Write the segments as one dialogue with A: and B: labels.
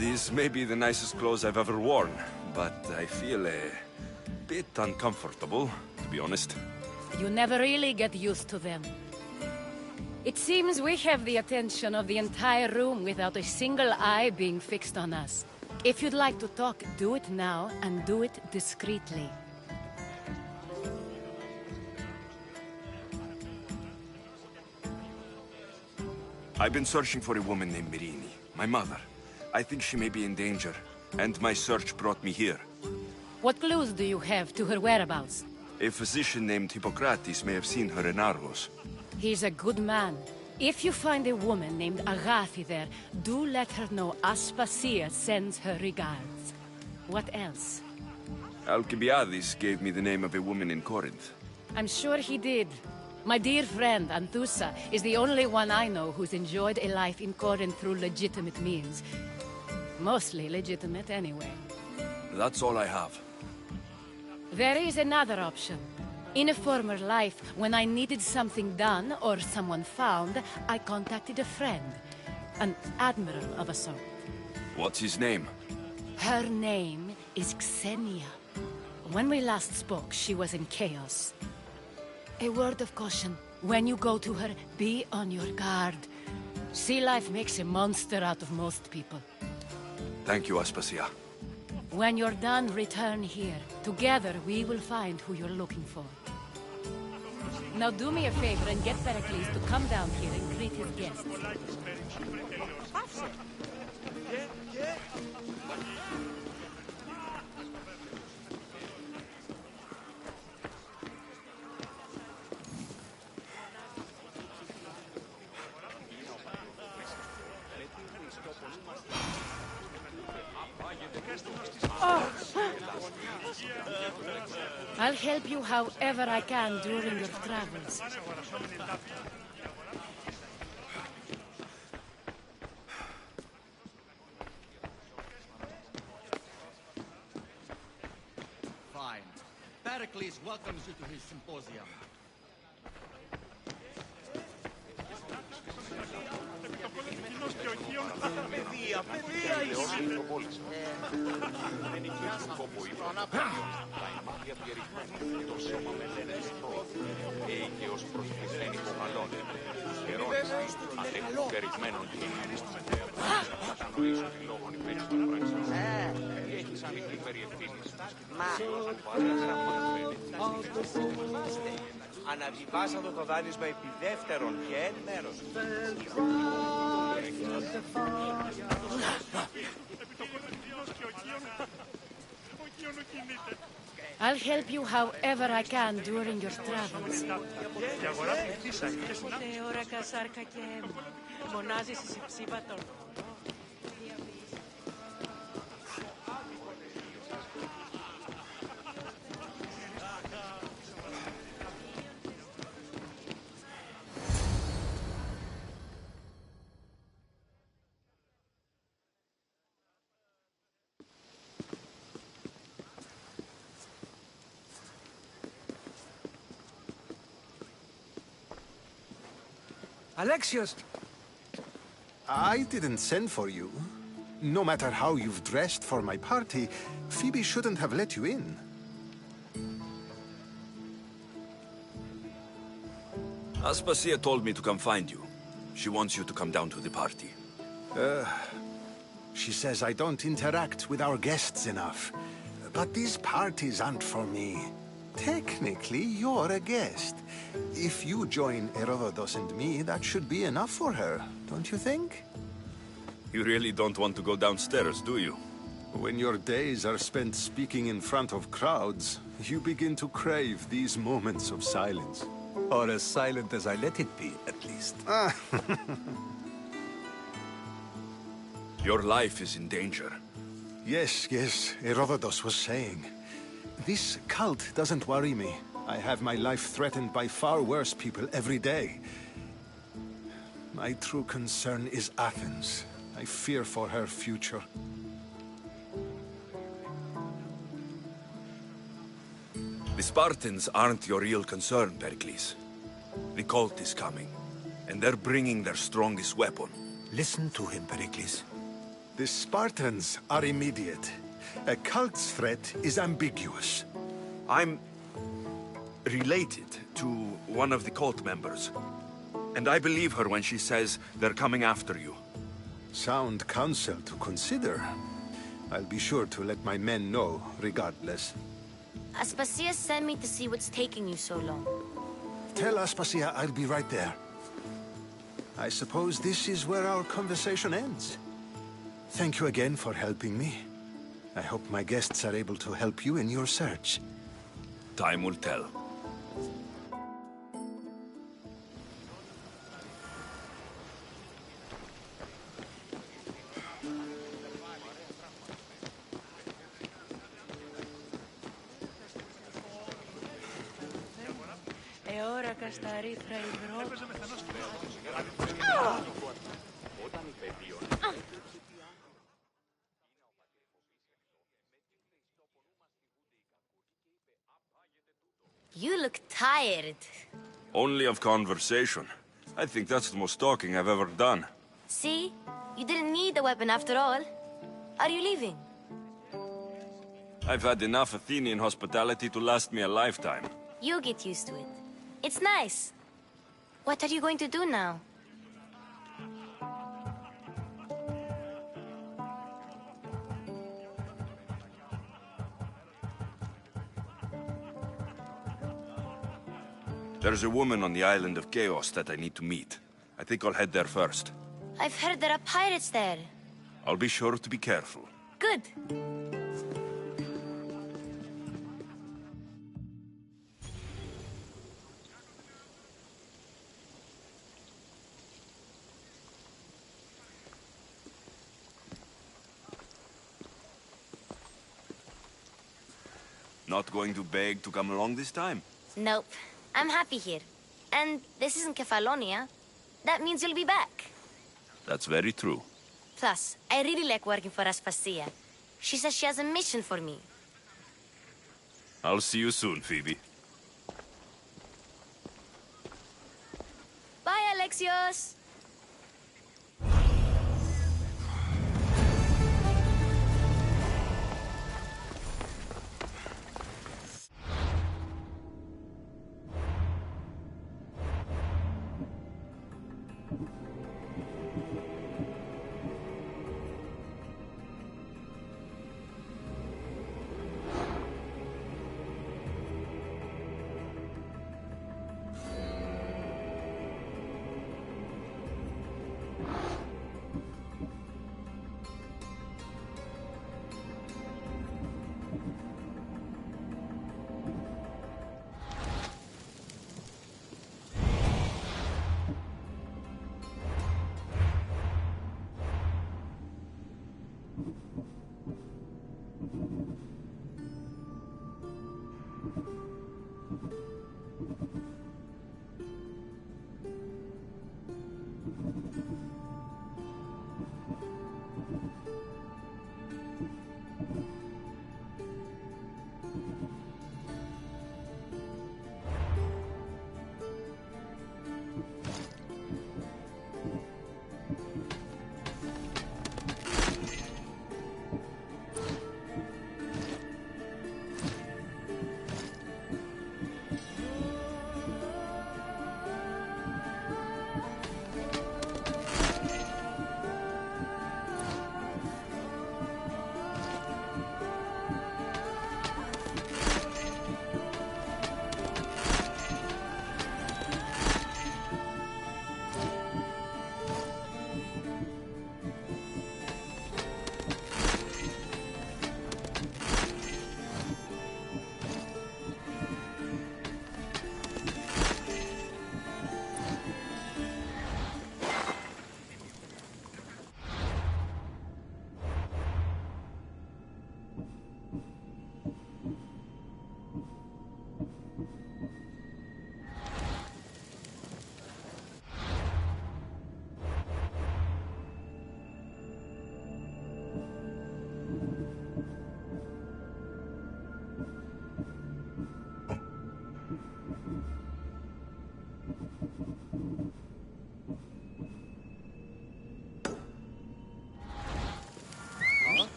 A: These may be the nicest clothes I've ever worn, but I feel a bit uncomfortable, to be honest.
B: You never really get used to them. It seems we have the attention of the entire room without a single eye being fixed on us. If you'd like to talk, do it now, and do it discreetly.
A: I've been searching for a woman named Mirini, my mother. I think she may be in danger, and my search brought me here.
B: What clues do you have to her whereabouts?
A: A physician named Hippocrates may have seen her in Argos.
B: He's a good man. If you find a woman named Agathi there, do let her know Aspasia sends her regards. What else?
A: Alcibiades gave me the name of a woman in Corinth.
B: I'm sure he did. My dear friend, Anthusa, is the only one I know who's enjoyed a life in Corinth through legitimate means. Mostly legitimate, anyway.
A: That's all I have.
B: There is another option. In a former life, when I needed something done or someone found, I contacted a friend. An admiral of a sort.
A: What's his name?
B: Her name is Xenia. When we last spoke, she was in chaos. A word of caution. When you go to her, be on your guard. Sea life makes a monster out of most people.
A: Thank you, Aspasia.
B: When you're done, return here. Together, we will find who you're looking for. Now do me a favor and get Pericles to come down here and greet his guests. I'll help you however I can during your travels.
C: Fine. Pericles welcomes you to his symposium.
D: Αναβιβάσαμε το δάνεισμα επί δεύτερον και εν μέρος.
B: I'll help you however I can during your travels.
E: Alexios!
F: I didn't send for you. No matter how you've dressed for my party, Phoebe shouldn't have let you in.
A: Aspasia told me to come find you. She wants you to come down to the party.
F: She says I don't interact with our guests enough. But these parties aren't for me. Technically, you're a guest. If you join Herodotus and me, that should be enough for her, don't you think?
A: You really don't want to go downstairs, do you?
F: When your days are spent speaking in front of crowds, you begin to crave these moments of silence.
E: Or as silent as I let it be, at least.
A: Your life is in danger.
F: Yes, Herodotus was saying. This cult doesn't worry me. I have my life threatened by far worse people every day. My true concern is Athens. I fear for her future.
A: The Spartans aren't your real concern, Pericles. The cult is coming, and they're bringing their strongest weapon.
E: Listen to him, Pericles.
F: The Spartans are immediate. A cult's threat is ambiguous.
A: I'm related to one of the cult members. And I believe her when she says they're coming after you.
F: Sound counsel to consider. I'll be sure to let my men know, regardless.
G: Aspasia sent me to see what's taking you so long.
F: Tell Aspasia I'll be right there. I suppose this is where our conversation ends. Thank you again for helping me. I hope my guests are able to help you in your search.
A: Time will tell.
G: You look tired.
A: Only of conversation. I think that's the most talking I've ever done.
G: See? You didn't need the weapon after all. Are you leaving?
A: I've had enough Athenian hospitality to last me a lifetime.
G: You'll get used to it. It's nice. What are you going to do now?
A: There's a woman on the island of Chaos that I need to meet. I think I'll head there first.
G: I've heard there are pirates there.
A: I'll be sure to be careful.
G: Good.
A: Not going to beg to come along this time?
G: Nope. I'm happy here. And this isn't Kefalonia. That means you'll be back.
A: That's very true.
G: Plus, I really like working for Aspasia. She says she has a mission for me.
A: I'll see you soon, Phoebe.
G: Bye, Alexios!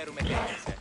D: ξέρουμε τι είσαι.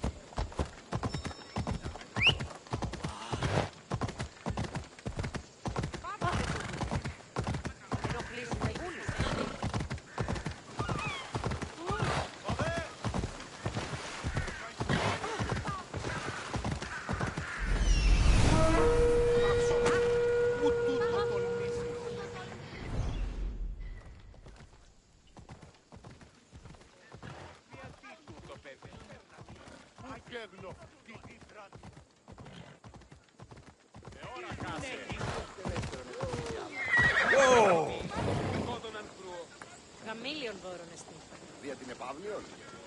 H: Γαμήλιον βόρον εστί.
I: Δια την επαύλιον,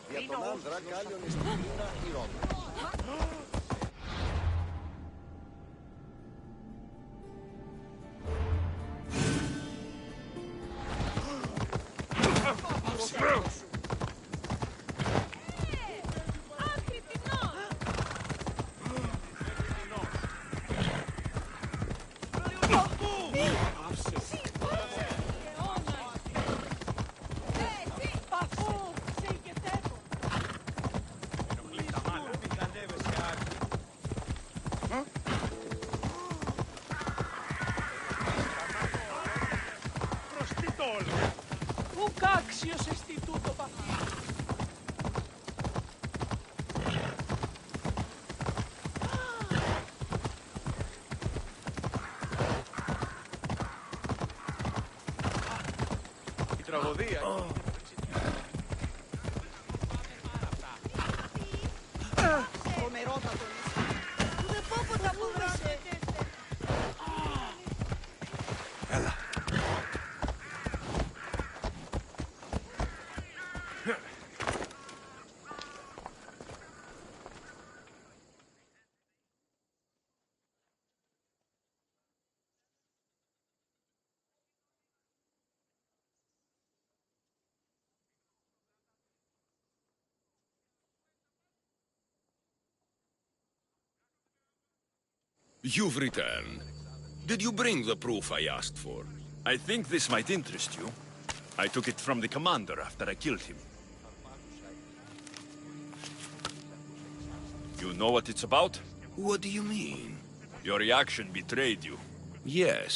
I: δια τον άνδρα κάλιον εις την πείνα ηρώτα.
H: Ουκάξιος εστί τούτο παθή.
D: Η τραγωδία.
H: Τρομερότατο. Δεν πω ποτέ αποδράσε.
F: Έλα.
J: You've returned. Did you bring the proof I asked for?
A: I think this might interest you. I took it from the commander after I killed him. You know what it's about?
J: What do you mean?
A: Your reaction betrayed you.
J: Yes.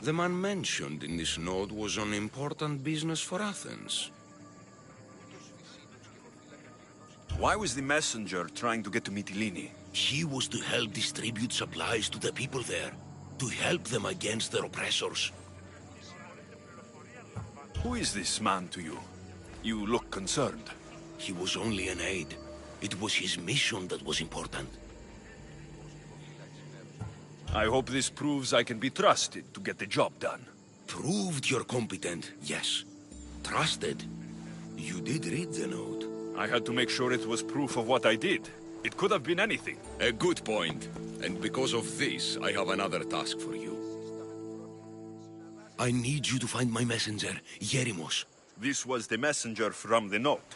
J: The man mentioned in this note was on important business for Athens.
A: Why was the messenger trying to get to Mytilene?
J: He was to help distribute supplies to the people there, to help them against their oppressors.
A: Who is this man to you? You look concerned.
J: He was only an aide. It was his mission that was important.
A: I hope this proves I can be trusted to get the job done.
J: Proved you're competent, yes. Trusted. You did read the note.
A: I had to make sure it was proof of what I did. It could have been anything.
J: A good point. And because of this, I have another task for you. I need you to find my messenger, Yerimos.
A: This was the messenger from the note.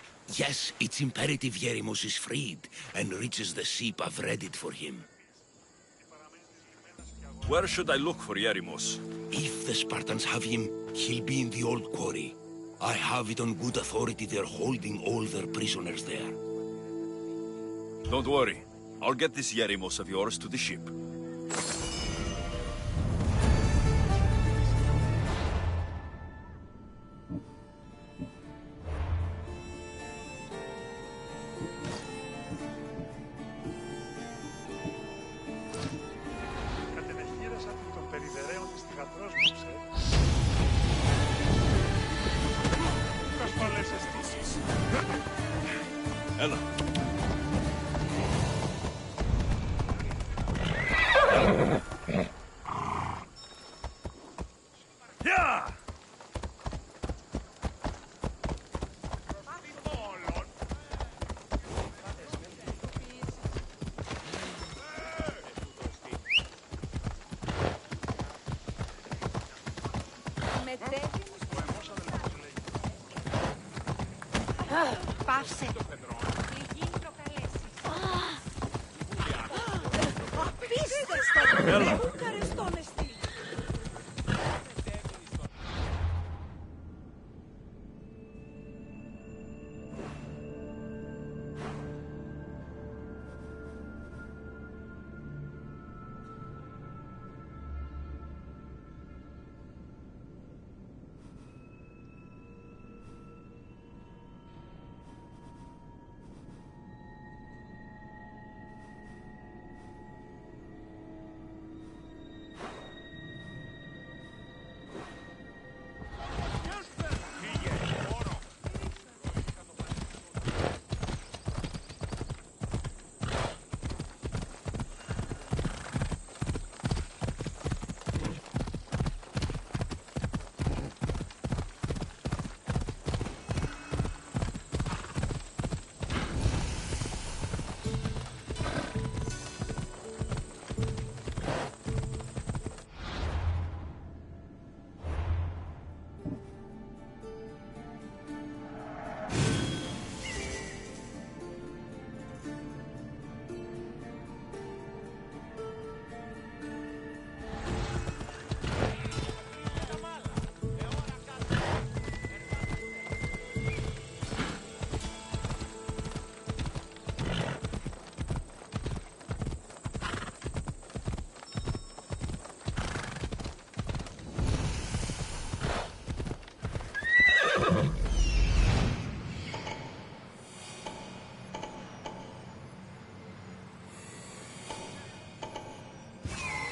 J: Yes, it's imperative Yerimos is freed and reaches the ship. I've read it for him.
A: Where should I look for Yerimos?
J: If the Spartans have him, he'll be in the old quarry. I have it on good authority they're holding all their prisoners there.
A: Don't worry. I'll get this Yerimos of yours to the ship. Ella. Yeah!
B: Πάυσε. Απίστευτο.
A: Έλα.
B: Ευχαριστώ, Νεστή.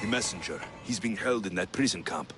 A: the messenger. He's being held in that prison camp.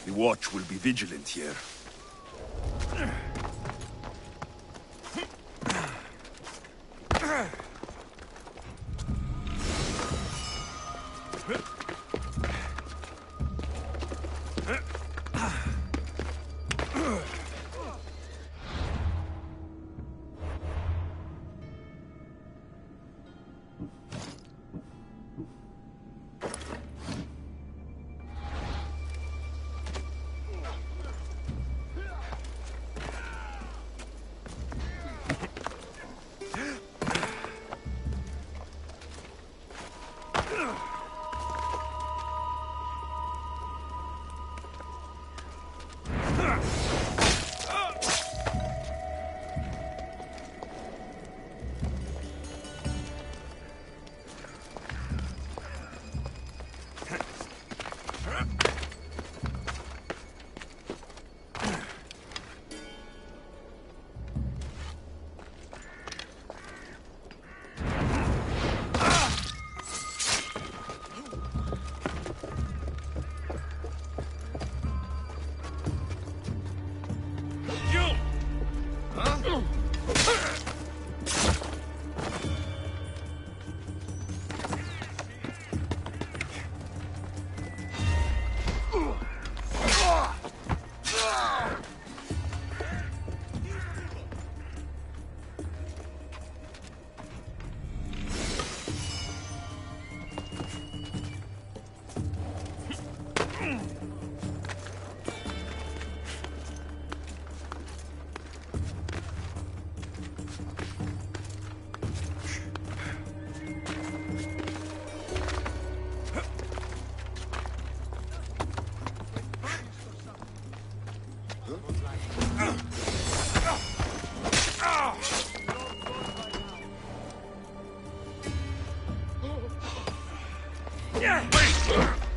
A: The watch will be vigilant here.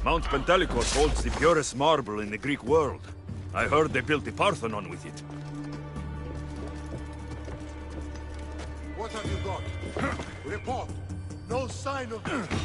A: Mount Pentelicus holds the purest marble in the Greek world. I heard they built the Parthenon with it.
I: What have you got? Report. No sign of it.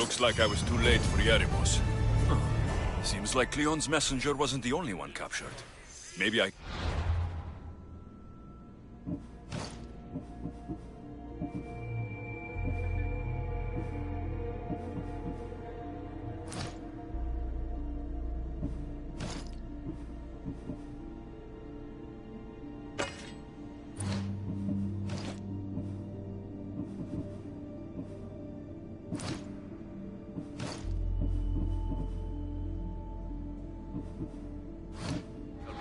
A: Looks like I was too late for Yerimos. Huh. Seems like Cleon's messenger wasn't the only one captured. Maybe I...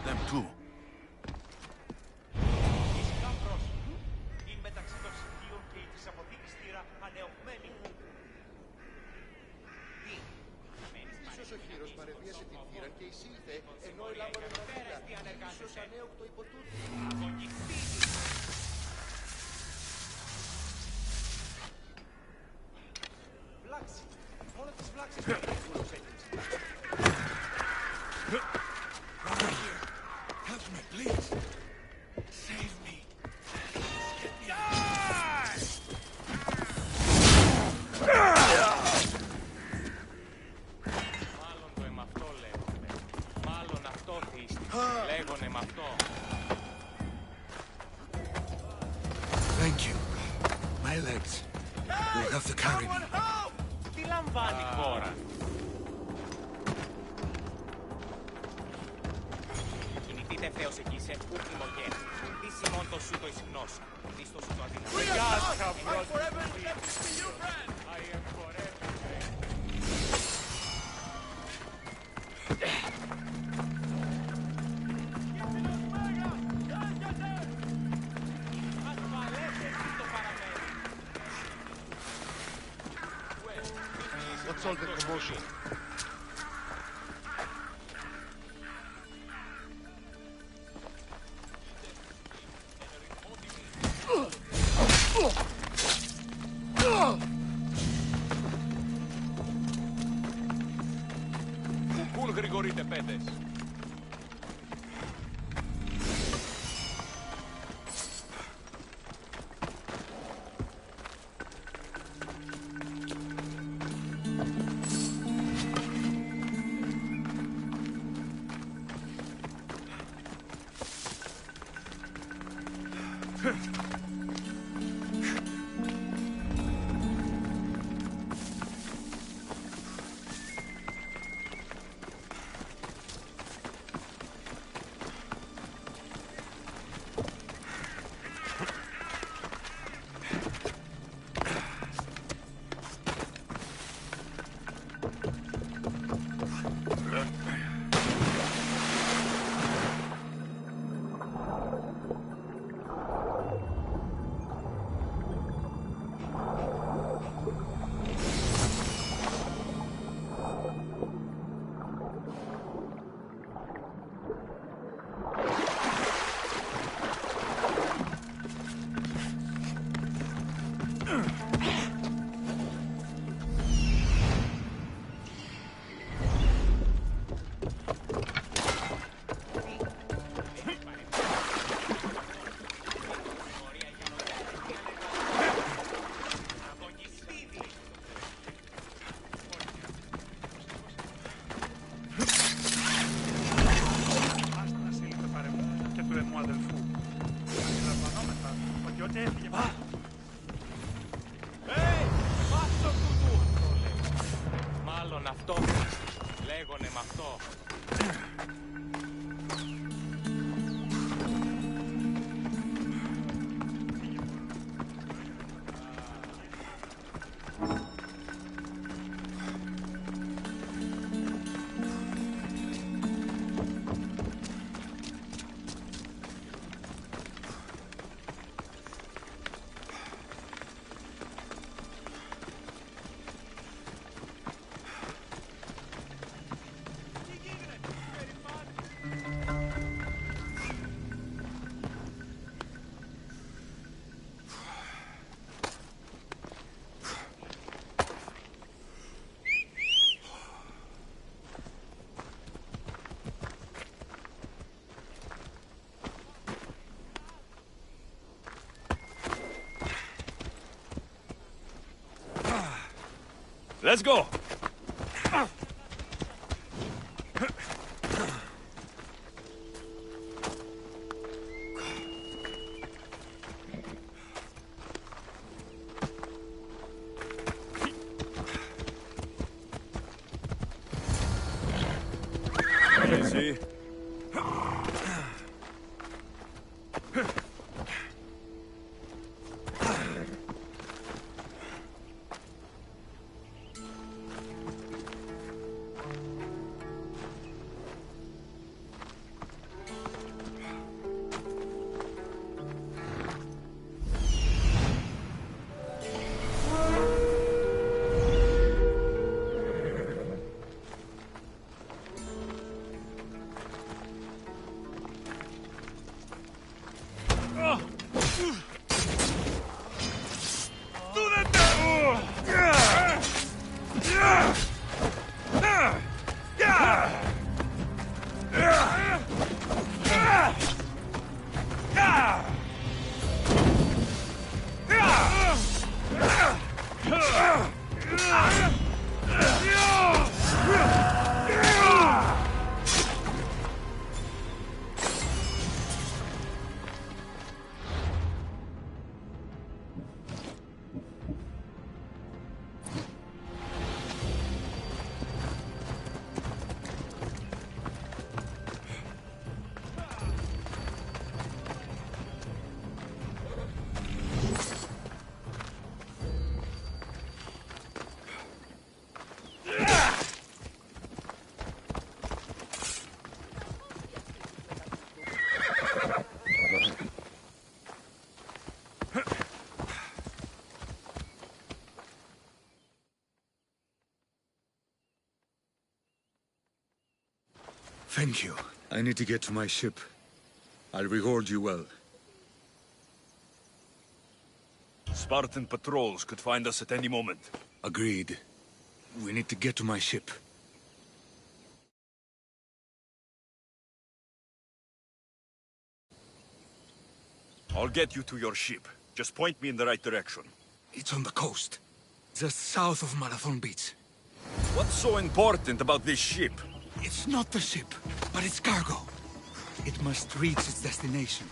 A: them too.
I: Ίσως ο χείρος παρεβίασε την θύρα και εισήλθε, ενώ έλαβαν τα φύλλα. Ίσως ανέωκτο υποτούτου. Βλάξη. Μόνο τις βλάξεις του κούλος έχεις.
J: Help me, please. Save me.
K: Μάλλον το εμαυτό λέγονται. Μάλλον αυτό θύστη. Λέγονε με αυτό.
J: Thank you. My legs. You'll have to carry me.
K: Τι λαμβάνει η χώρα. Κινηθείτε Θεός εκεί σε ούκνημο γες. Τι σημών το σου το ισχνός. Δίστο σου το αδύναμο. I am forever
I: What's all the commotion?
K: Πού γρηγορείτε πέτες. Μάλλον αυτό λέγονε με αυτό.
A: Let's go! Easy.
E: Thank you. I need to get to my ship. I'll reward you well.
A: Spartan patrols could find us at any moment.
E: Agreed. We need to get to my ship.
A: I'll get you to your ship. Just point me in the right direction.
E: It's on the coast. Just south of Marathon Beach.
A: What's so important about this ship?
E: It's not the ship, but its cargo. It must reach its destination.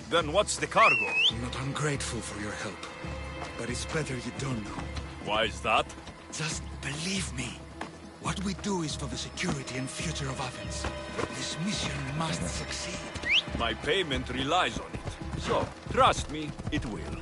A: Then what's the cargo?
E: I'm not ungrateful for your help, but it's better you don't know.
A: Why is that?
E: Just believe me. What we do is for the security and future of Athens. This mission must succeed.
A: My payment relies on it. So, trust me, it will.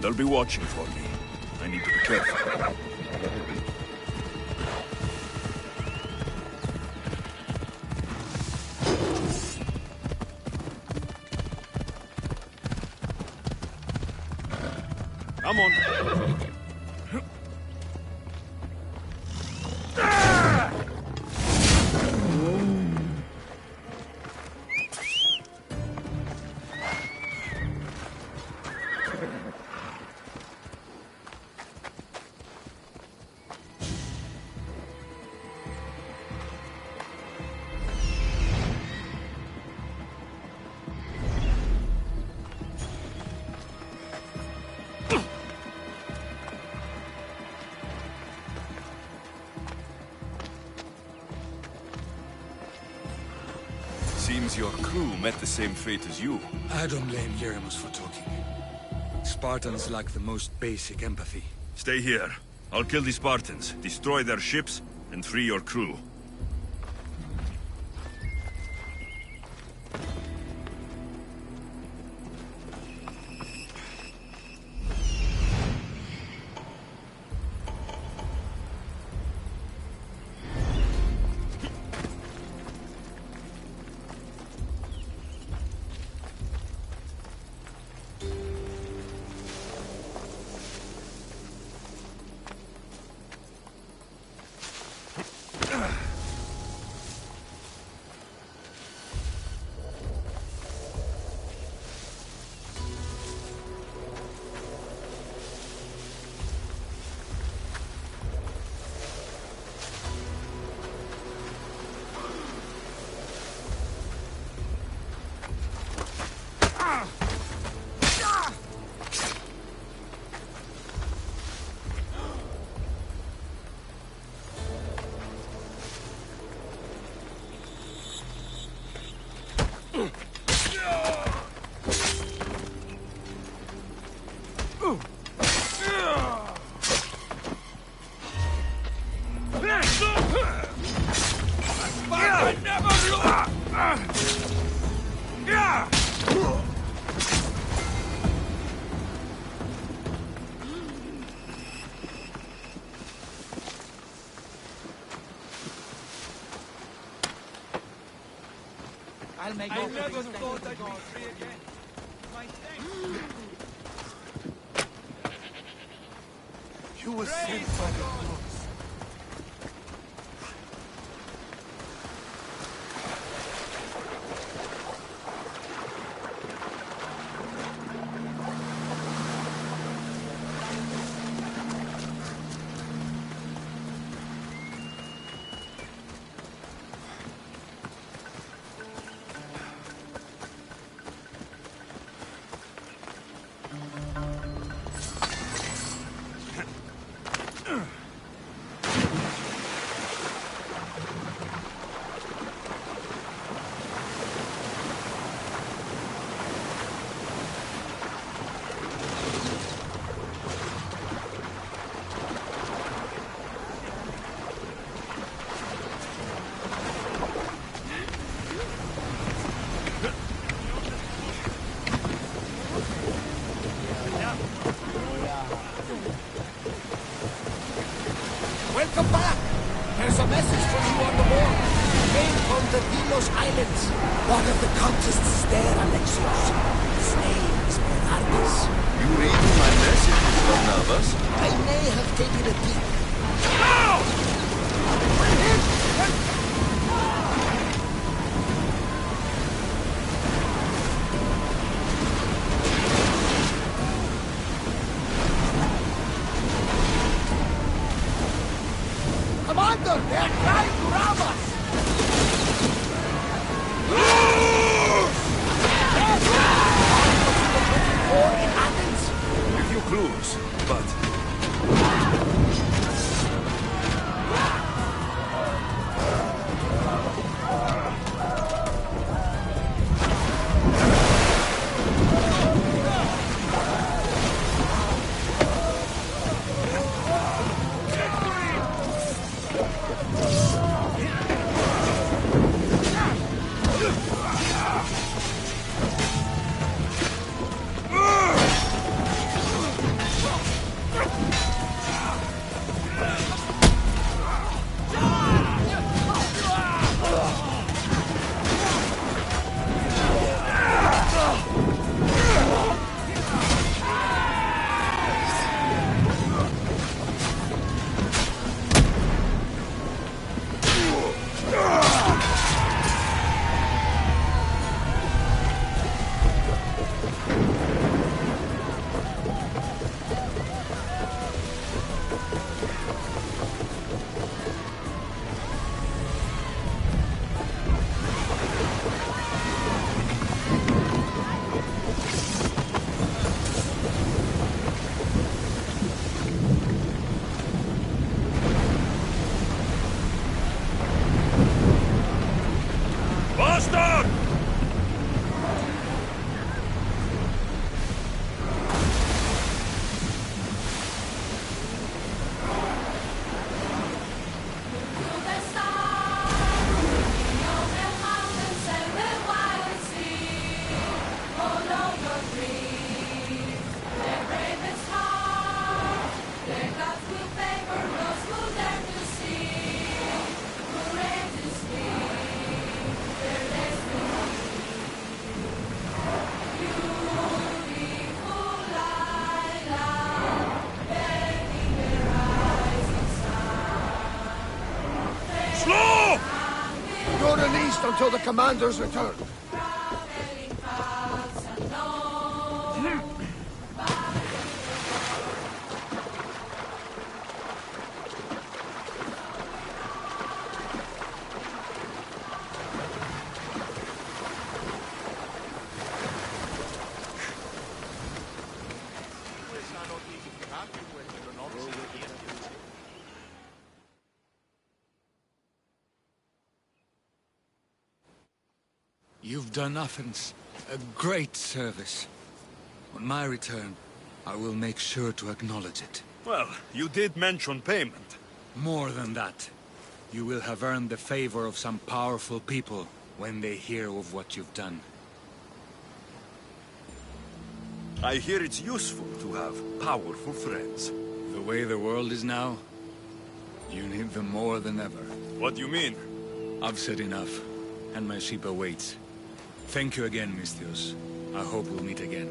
A: They'll be watching for me. I need to be careful. Come on. Seems your crew met the same fate as you.
E: I don't blame Yeremus for talking. Spartans lack the most basic empathy.
A: Stay here. I'll kill the Spartans, destroy their ships, and free your crew.
C: I never thought I'd be free again. My thanks.
F: You were sent by the gods.
L: Welcome back! There's a message for you on the board. Came from the Delos Islands. One of the cultists is there, Alexios. His name is Bernardus.
A: You reading my messages, Barnabas?
L: I may have taken a peek. Commander, they're trying to rob us! War in Athens?
A: A few clues, but...
L: least until the commander's return.
E: You've done Athens a great service. On my return, I will make sure to acknowledge it.
A: Well, you did mention payment.
E: More than that. You will have earned the favor of some powerful people when they hear of what you've done.
A: I hear it's useful to have powerful friends.
E: The way the world is now, you need them more than ever.
A: What do you mean?
E: I've said enough, and my ship awaits. Thank you again, Misthios. I hope we'll meet again.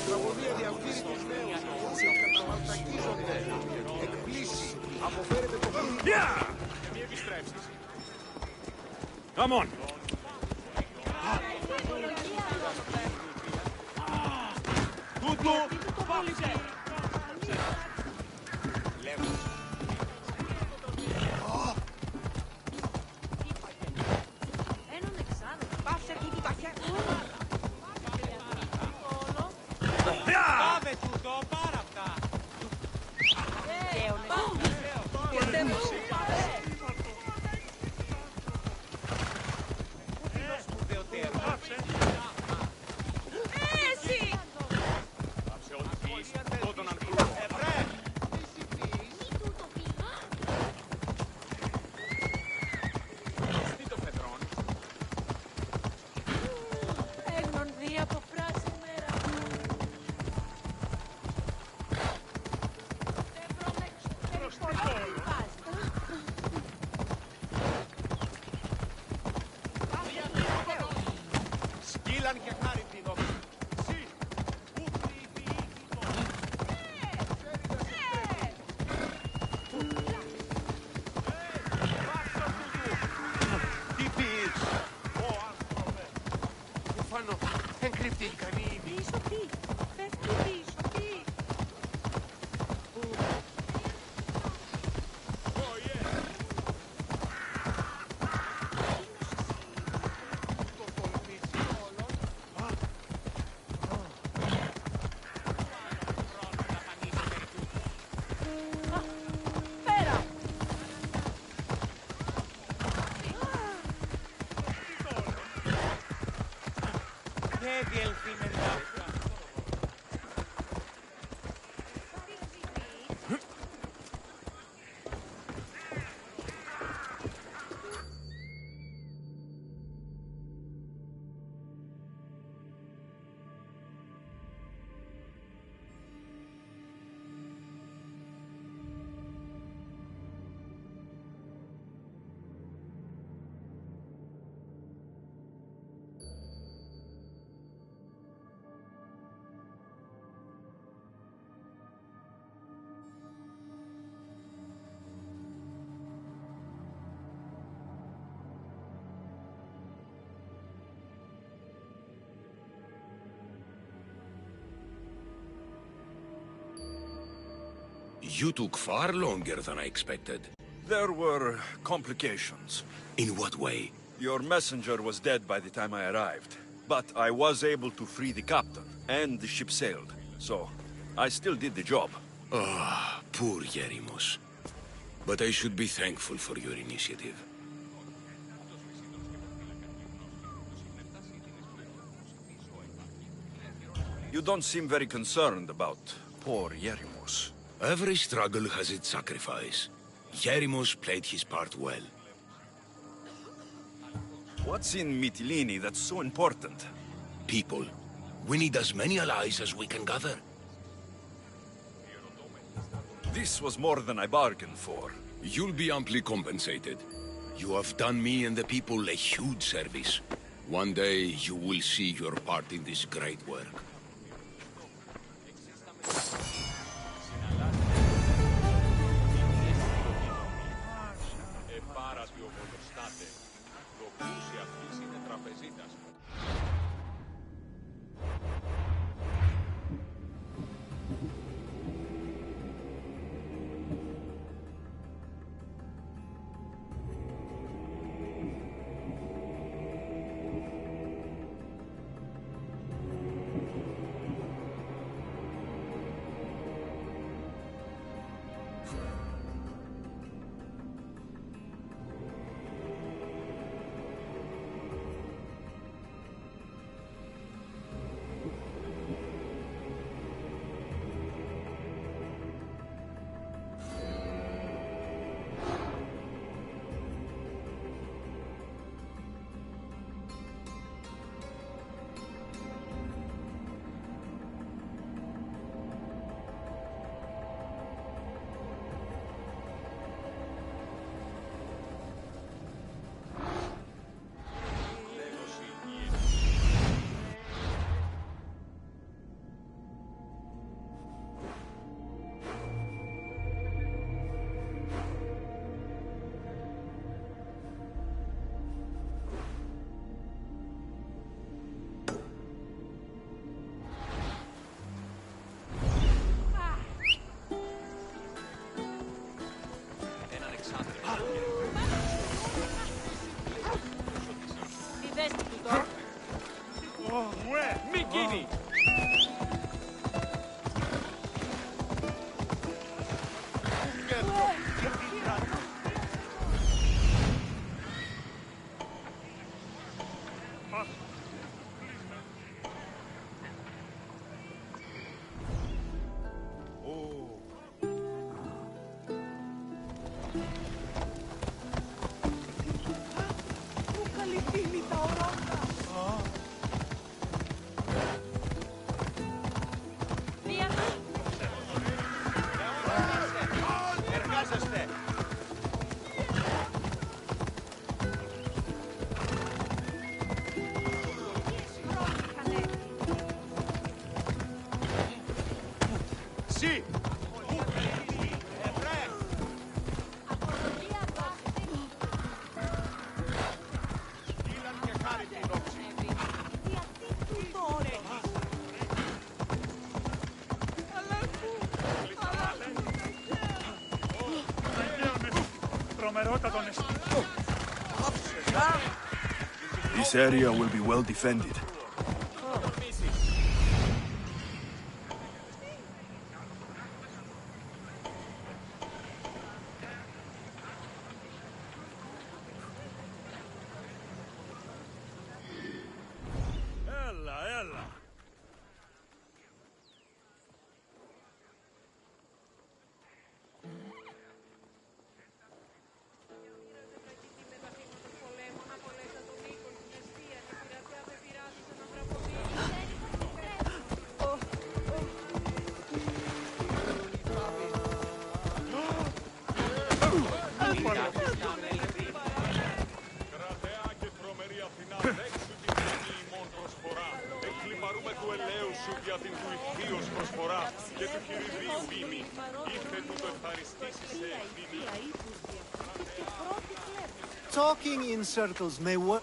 I: Τραγωδία διαφύρει τους νέους. Όσοι καταβαλτακίζονται. Εκπλήσει. Αποφέρεται το πλήρη.
K: Και μη επιστρέψεις.
A: Come on.
K: Τούτου, πάπησε. Πάμε τούτο, πάρα αυτά.
J: You took far longer than I expected.
A: There were complications.
J: In what way?
A: Your messenger was dead by the time I arrived. But I was able to free the captain, and the ship sailed. So, I still did the job.
J: Ah, poor Yerimos. But I should be thankful for your initiative.
A: You don't seem very concerned about poor Yerimos.
J: Every struggle has its sacrifice. Yerimos played his part well.
A: What's in Mytilene that's so important?
J: People. We need as many allies as we can gather.
A: This was more than I bargained for.
J: You'll be amply compensated. You have done me and the people a huge service. One day you will see your part in this great work.
A: This area will be well defended.
M: Talking in circles may work.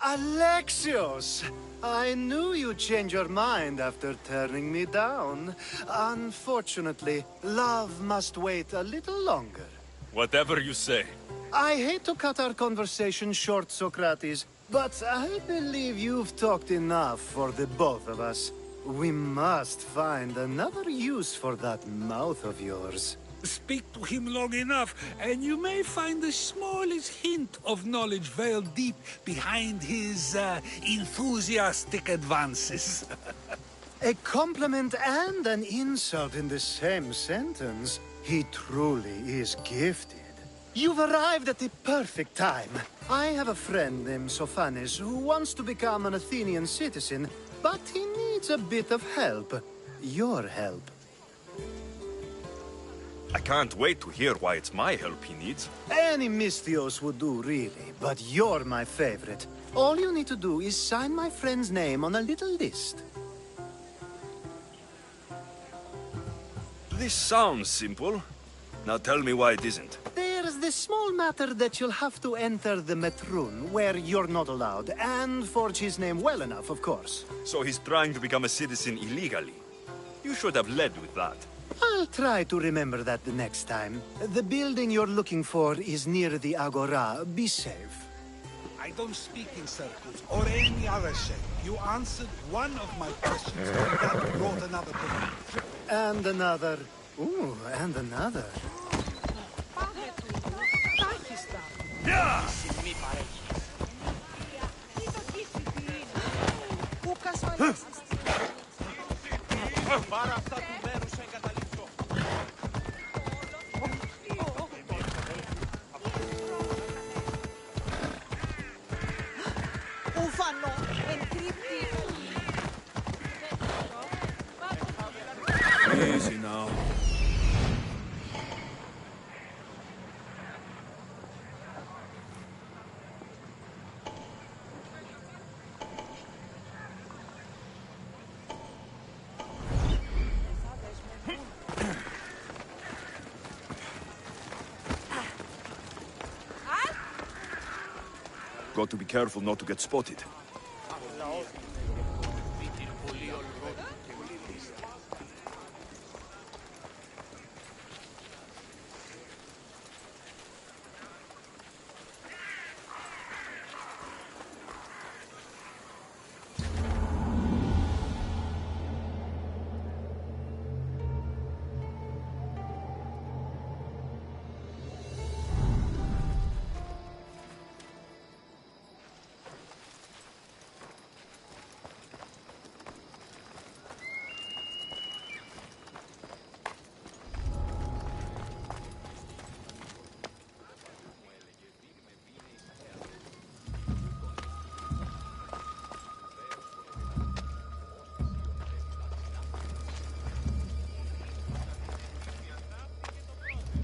M: Alexios! I knew you'd change your mind after turning me down. Unfortunately, love must wait a little longer.
A: Whatever you say.
M: I hate to cut our conversation short, Socrates, but I believe you've talked enough for the both of us. We must find another use for that mouth of yours.
E: Speak to him long enough, and you may find the smallest hint of knowledge veiled deep behind his enthusiastic advances.
M: A compliment and an insult in the same sentence. He truly is gifted. You've arrived at the perfect time. I have a friend named Sophanes who wants to become an Athenian citizen, but he needs a bit of help. Your help.
A: I can't wait to hear why it's my help he needs.
M: Any Misthios would do, really, but you're my favorite. All you need to do is sign my friend's name on a little list.
A: This sounds simple. Now tell me why it isn't.
M: There's the small matter that you'll have to enter the Metroon, where you're not allowed, and forge his name well enough, of course.
A: So he's trying to become a citizen illegally. You should have led with that.
M: I'll try to remember that the next time. The building you're looking for is near the Agora. Be safe.
E: I don't speak in circles or any other shape. You answered one of my questions, and that brought another to me.
M: And another. Ooh, and another.
E: Yeah!
D: Πάρα αυτά του μέρους εγκαταλείψω.
H: Ουφανό, εγκρίπτει.
A: Easy now. Got to be careful not to get spotted.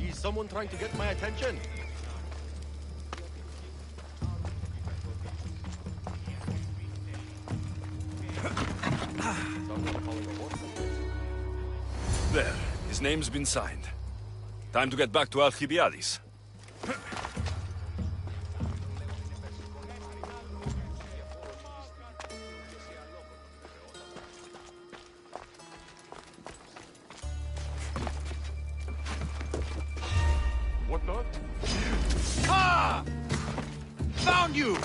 I: Is someone trying to get my attention?
A: There, his name's been signed. Time to get back to Alcibiades.
I: What the? Ah! Found you!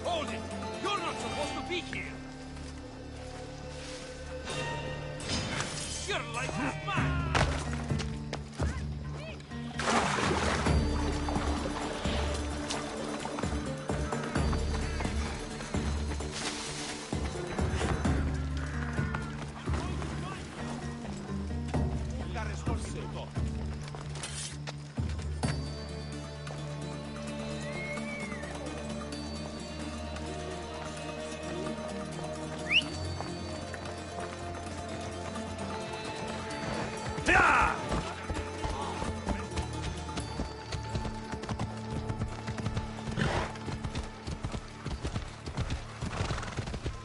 K: Hold it! You're not supposed to be here! Your life is mine!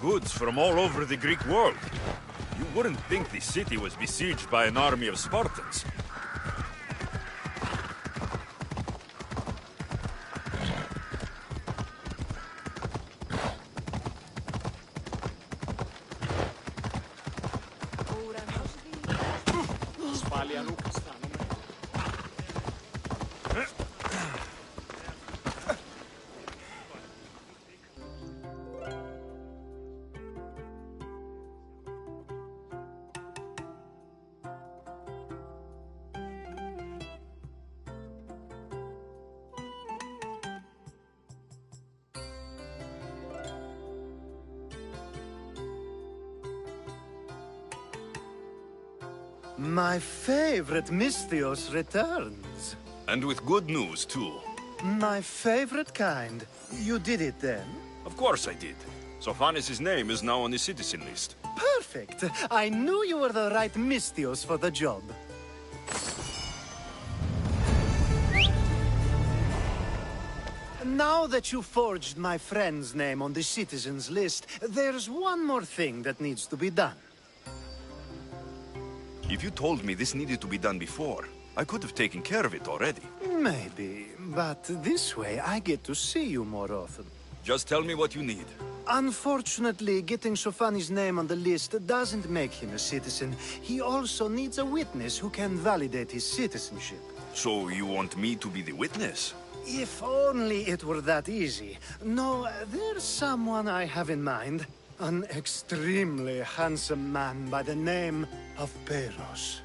A: goods from all over the Greek world. You wouldn't think the city was besieged by an army of Spartans.
M: My favorite Misthios returns.
A: And with good news, too.
M: My favorite kind. You did it then?
A: Of course I did. Sophanis' name is now on the citizen list.
M: Perfect! I knew you were the right Misthios for the job. Now that you forged my friend's name on the citizens list, there's one more thing that needs to be done.
A: If you told me this needed to be done before, I could have taken care of it already.
M: Maybe, but this way I get to see you more often.
A: Just tell me what you need.
M: Unfortunately, getting Sophanis' name on the list doesn't make him a citizen. He also needs a witness who can validate his citizenship.
A: So you want me to be the witness?
M: If only it were that easy. No, there's someone I have in mind. An extremely handsome man by the name of Peros.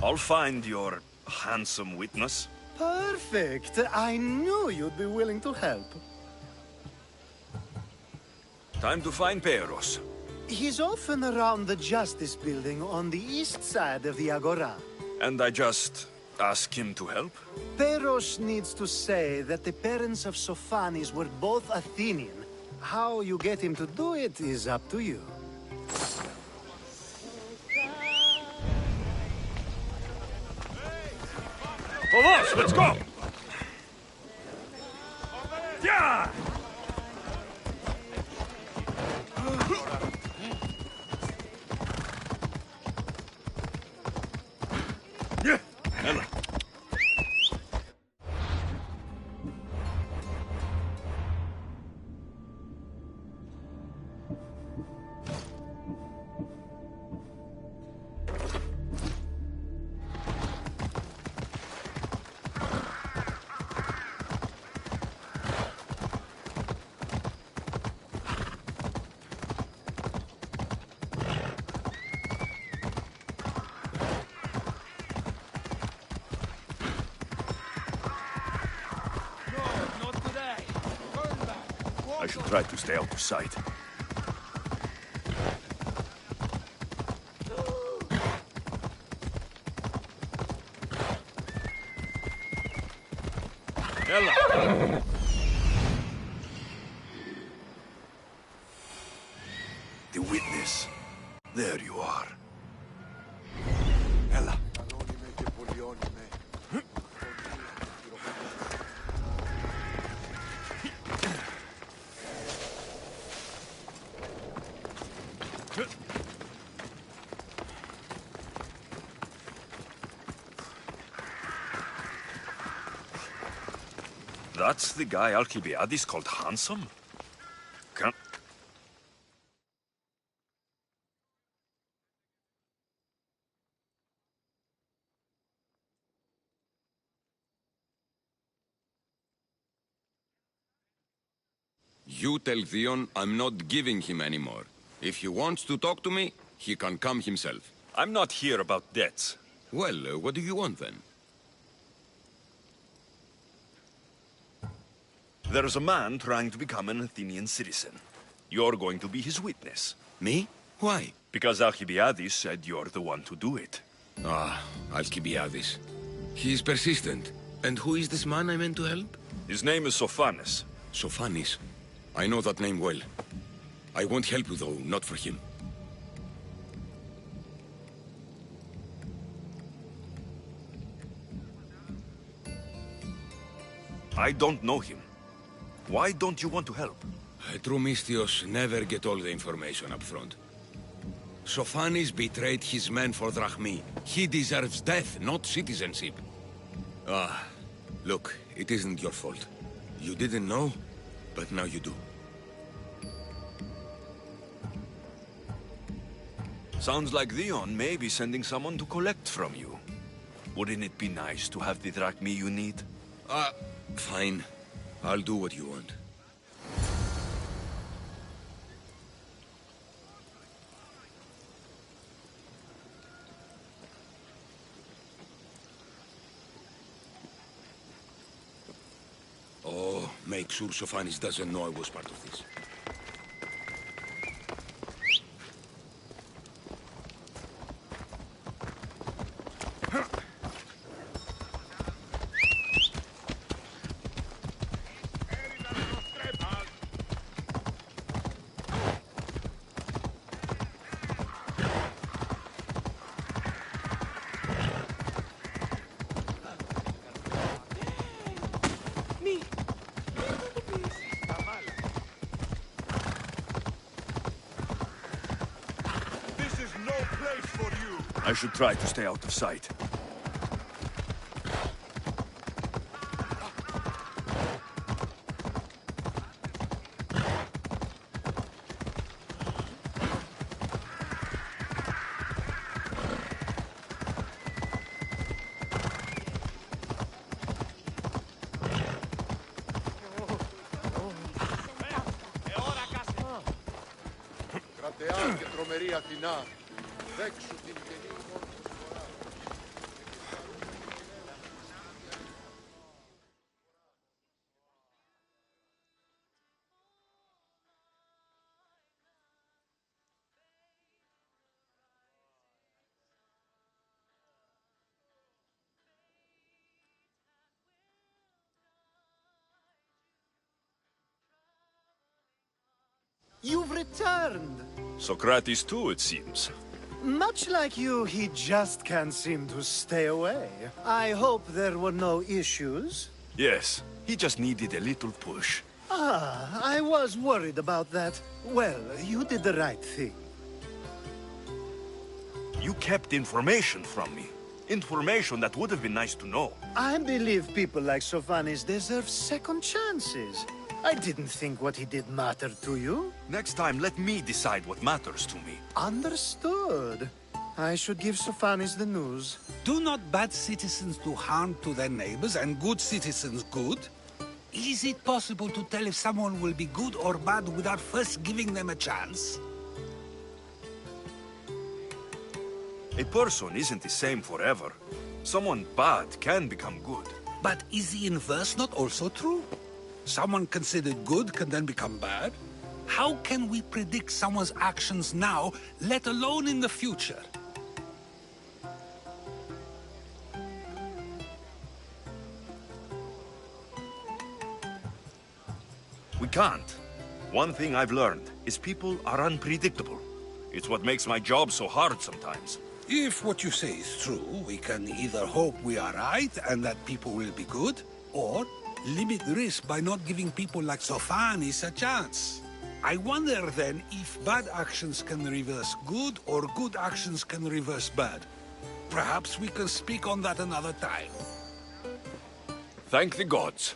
A: I'll find your handsome witness.
M: Perfect! I knew you'd be willing to help.
A: Time to find Peros.
M: He's often around the Justice Building on the east side of the Agora.
A: And I just ask him to help?
M: Peros needs to say that the parents of Sophanis were both Athenian. How you get him to do it is up to you.
A: For us, let's go! Yeah! Yeah! Ella. I should try to stay out of sight. Ella! The witness. There you are. Ella. That's the guy Alcibiades called handsome? Can't...
J: You tell Theon I'm not giving him anymore. If he wants to talk to me, he can come himself.
A: I'm not here about debts.
J: Well, what do you want then?
A: There's a man trying to become an Athenian citizen. You're going to be his witness.
J: Me? Why?
A: Because Alcibiades said you're the one to do it.
J: Ah, Alcibiades. He's persistent. And who is this man I meant to help?
A: His name is Sophanis.
J: Sophanis. I know that name well. I won't help you, though, not for him.
A: I don't know him. Why don't you want to help?
J: A true Mystios never get all the information up front. Sophanis betrayed his men for Drachmi. He deserves death, not citizenship. Ah, look, it isn't your fault. You didn't know, but now you do.
A: Sounds like Leon may be sending someone to collect from you. Wouldn't it be nice to have the drachmi you need?
J: Fine. I'll do what you want. Oh, make sure Sophanis doesn't know I was part of this.
A: I should try to stay out of sight.
I: Κρατεά και τρομερή Αθηνά, δέξου την γενή μου.
M: You've returned!
A: Socrates too, it seems.
M: Much like you, he just can't seem to stay away. I hope there were no issues.
A: Yes, he just needed a little push.
M: Ah, I was worried about that. Well, you did the right thing.
A: You kept information from me. Information that would have been nice to know.
M: I believe people like Sophanis deserve second chances. I didn't think what he did mattered to you.
A: Next time, let me decide what matters to me.
M: Understood. I should give Sophanis the news.
E: Do not bad citizens do harm to their neighbors and good citizens good? Is it possible to tell if someone will be good or bad without first giving them a chance?
A: A person isn't the same forever. Someone bad can become good.
E: But is the inverse not also true? Someone considered good can then become bad? How can we predict someone's actions now, let alone in the future?
A: We can't. One thing I've learned is people are unpredictable. It's what makes my job so hard sometimes.
E: If what you say is true, we can either hope we are right and that people will be good, or limit risk by not giving people like Sophanis a chance. I wonder then if bad actions can reverse good or good actions can reverse bad. Perhaps we can speak on that another time.
A: Thank the gods.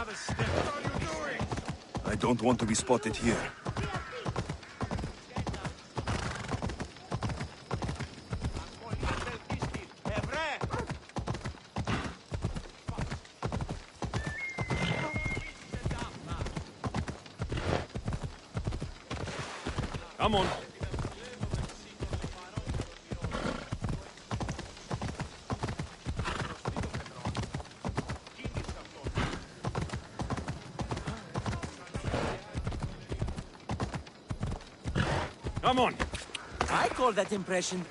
C: have a step. What are you doing?
A: I don't want to be spotted here.
C: Come on. Come on.
K: I call that impression.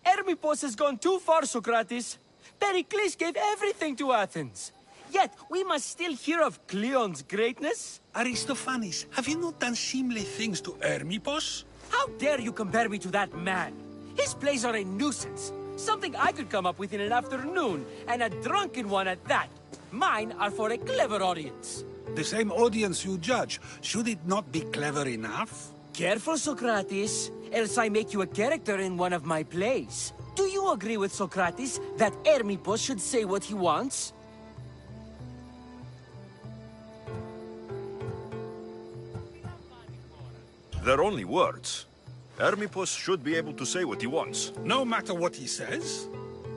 K: Hermippos has gone too far, Socrates. Pericles gave everything to Athens. Yet, we must still hear of Cleon's greatness.
E: Aristophanes, have you not done seemly things to Hermippos?
K: How dare you compare me to that man? His plays are a nuisance. Something I could come up with in an afternoon, and a drunken one at that. Mine are for a clever audience.
E: The same audience you judge. Should it not be clever enough?
K: Careful, Socrates, else I make you a character in one of my plays. Do you agree with Socrates that Hermippos should say what he wants?
A: They're only words. Hermippos should be able to say what he wants.
E: No matter what he says?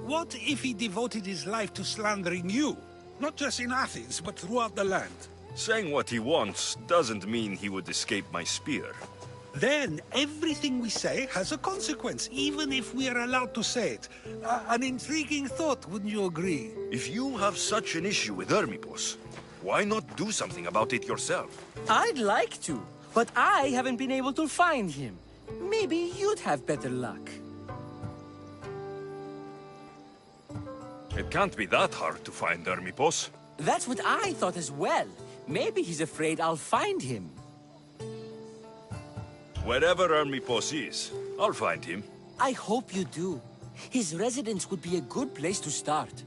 E: What if he devoted his life to slandering you? Not just in Athens, but throughout the land.
A: Saying what he wants doesn't mean he would escape my spear.
E: Then everything we say has a consequence, even if we are allowed to say it. An intriguing thought, wouldn't you agree?
A: If you have such an issue with Hermippos, why not do something about it yourself?
K: I'd like to, but I haven't been able to find him. Maybe you'd have better luck.
A: It can't be that hard to find Hermippos.
K: That's what I thought as well. Maybe he's afraid I'll find him.
A: Wherever Hermippos is, I'll find him.
K: I hope you do. His residence would be a good place to start.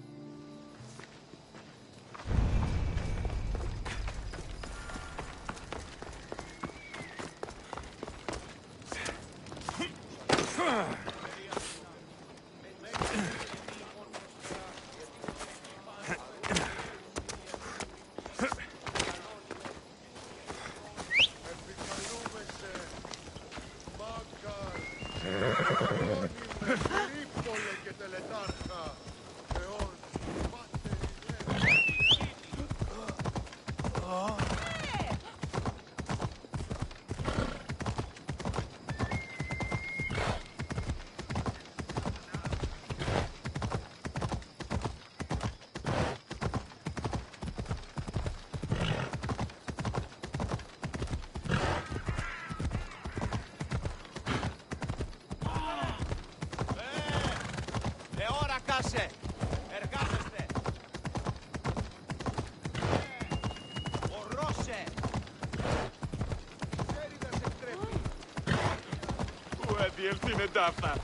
D: Εργάζεστε! Ορώσε! Ξέρει να σε τρέπει!
C: Πού αδιελθύνε ταύτα!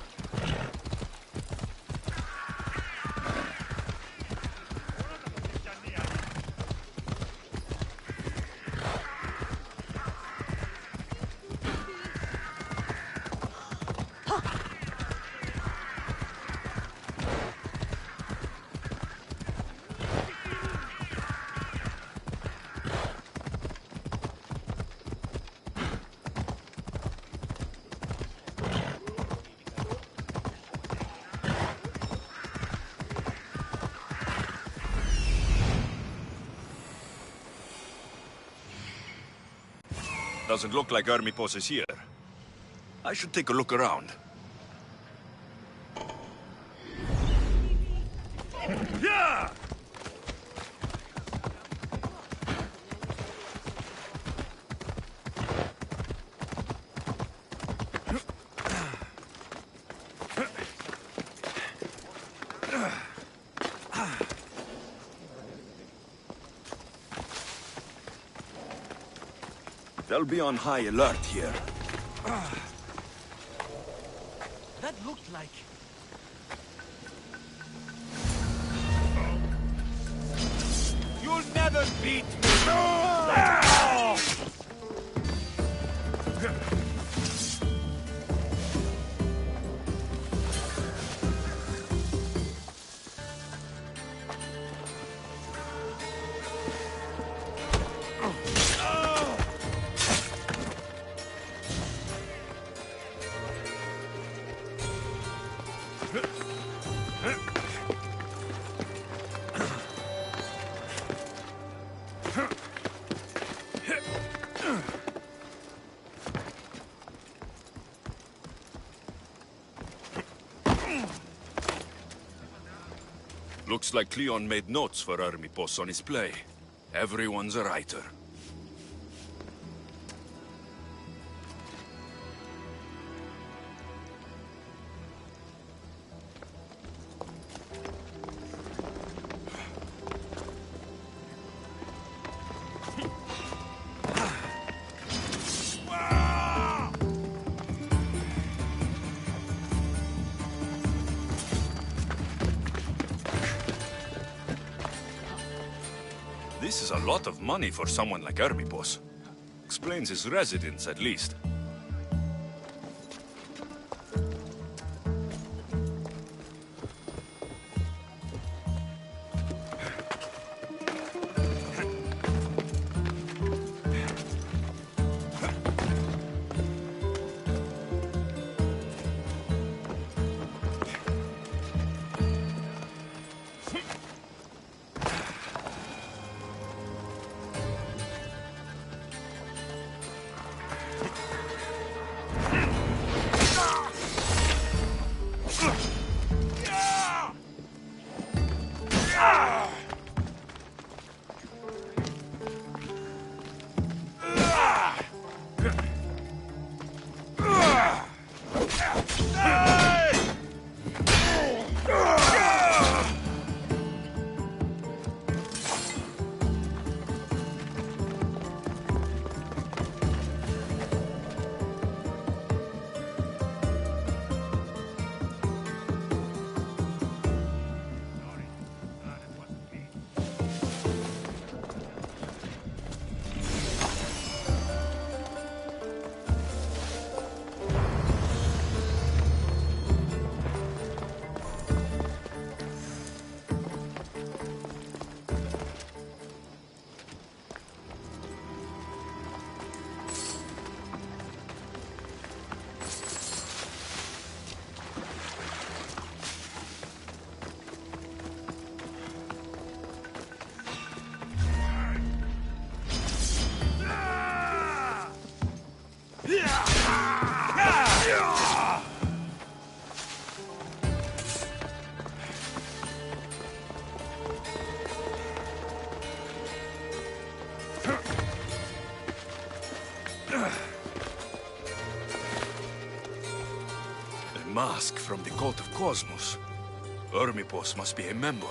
A: Doesn't look like Hermippos is here. I should take a look around. Yeah! They'll be on high alert here.
K: That looked like...
C: You'll never beat me!
A: Looks like Cleon made notes for Hermipos on his play. Everyone's a writer. This is a lot of money for someone like Hermipos. Explains his residence, at least. A mask from the cult of Cosmos. Hermipos must be a member.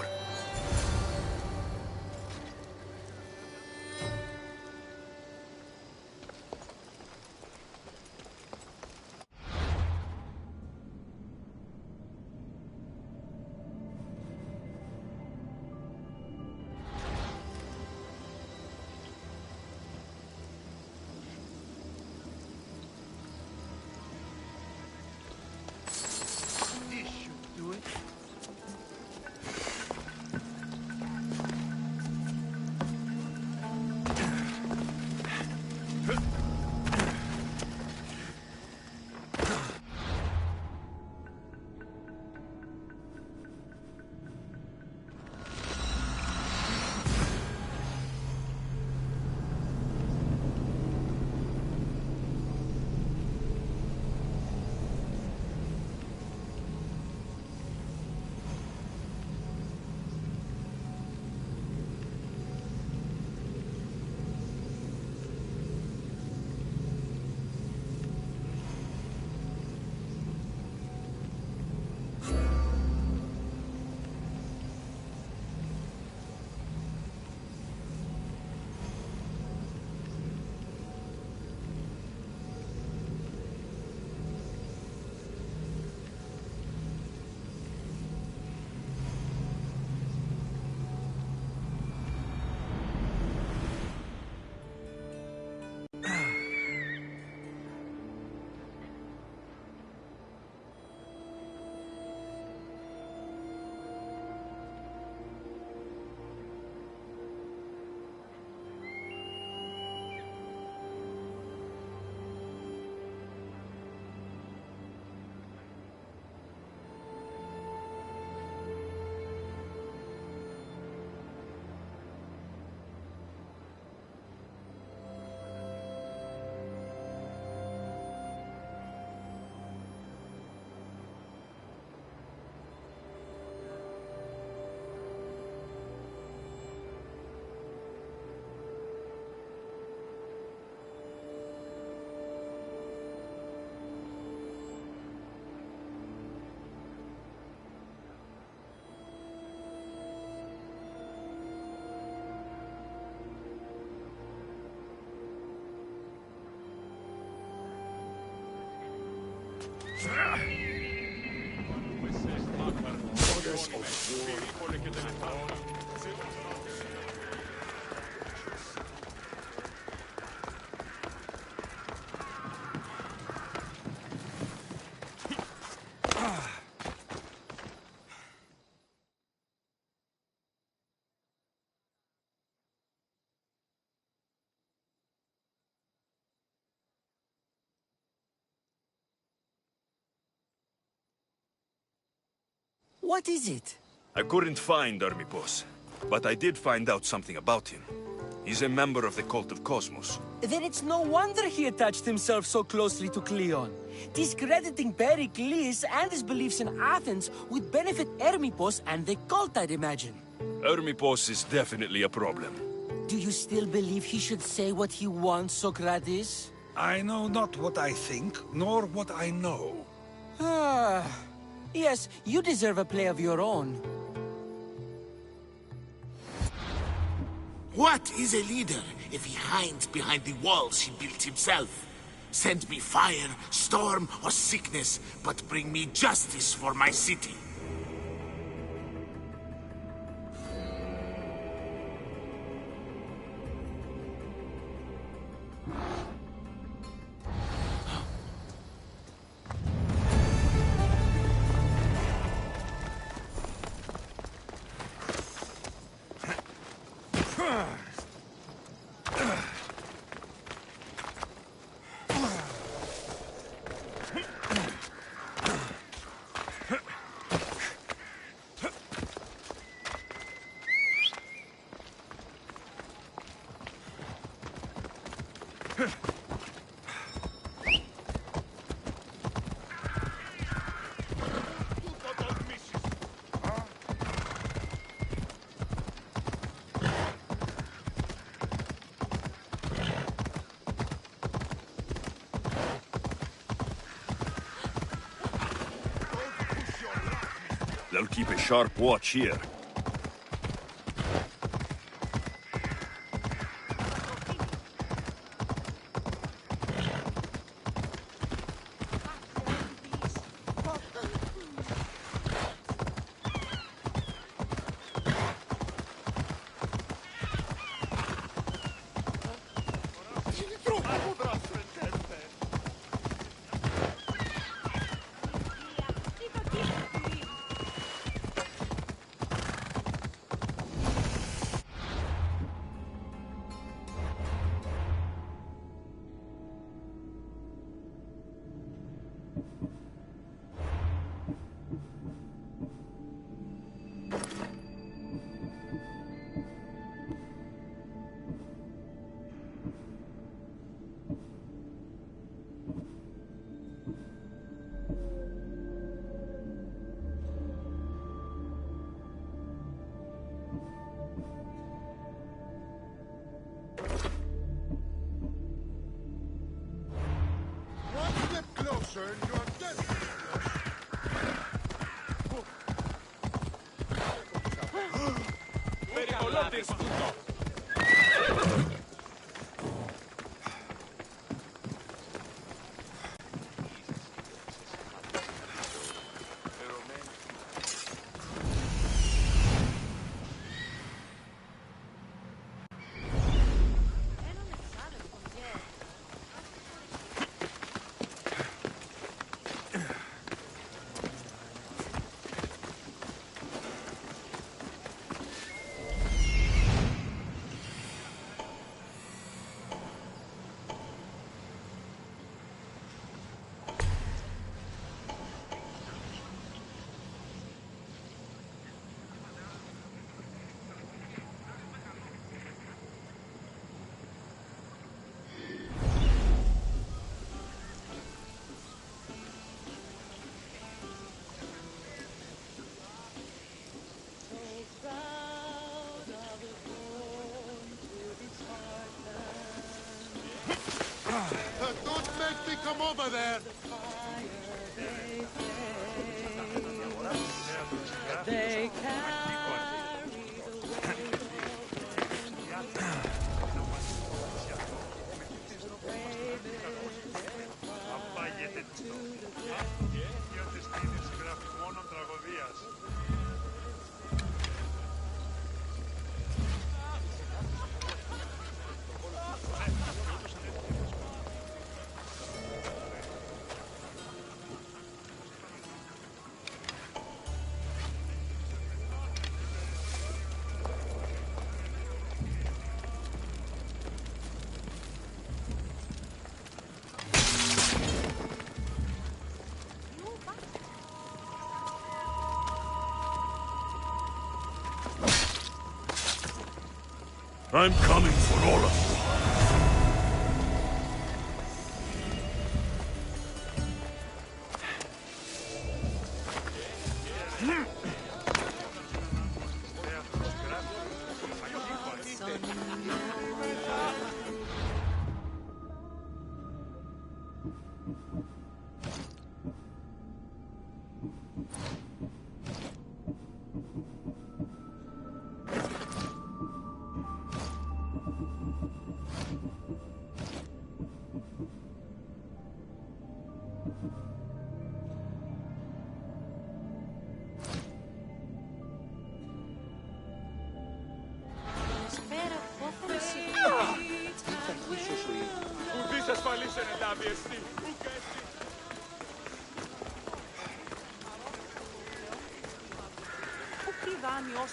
L: Goddess of war.
K: What is it?
A: I couldn't find Ermipos, but I did find out something about him. He's a member of the Cult of Cosmos.
K: Then it's no wonder he attached himself so closely to Cleon. Discrediting Pericles and his beliefs in Athens would benefit Hermippos and the cult, I'd imagine.
A: Ermipos is definitely a problem.
K: Do you still believe he should say what he wants, Socrates?
E: I know not what I think, nor what I know.
K: Ah, yes, you deserve a play of your own.
L: What is a leader if he hides behind the walls he built himself? Send me fire, storm, or sickness, but bring me justice for my city.
A: They'll keep a sharp watch here.
I: Closer, you are dead.
D: Περικολόπτης τούτο.
I: Don't make me come over there.
K: They carry the
A: I'm coming for all of you.
H: Ο δάνειος